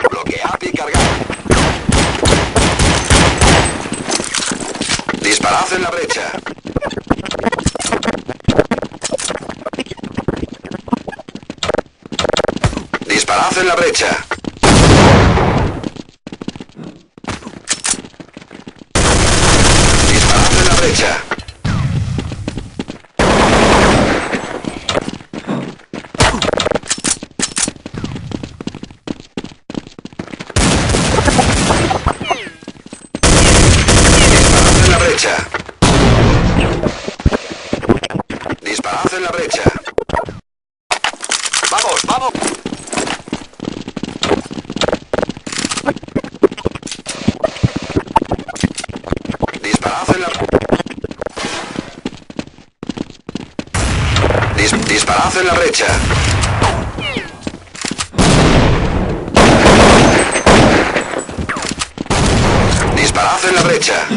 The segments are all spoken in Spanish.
Bloquead y cargad. Disparad en la brecha. Disparad en la brecha. Disparad en la brecha. Disparad en la brecha. ¡Vamos, vamos! Disparad en la... Disparad en la brecha. Disparad en la brecha.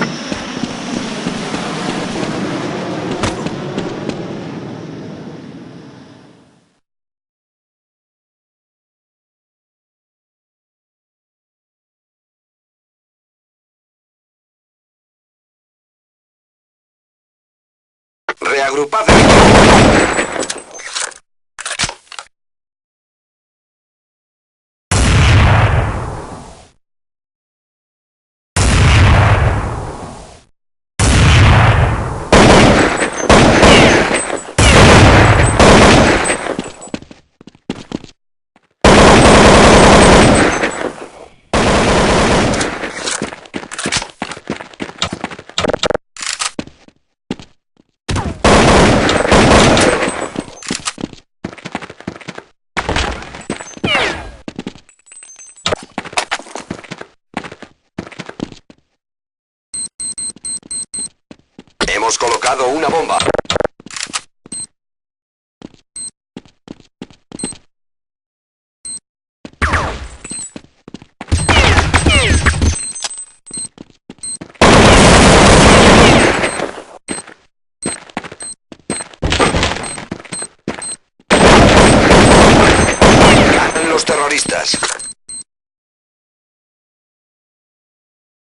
Reagrupad. Hemos colocado una bomba. Ganan los terroristas.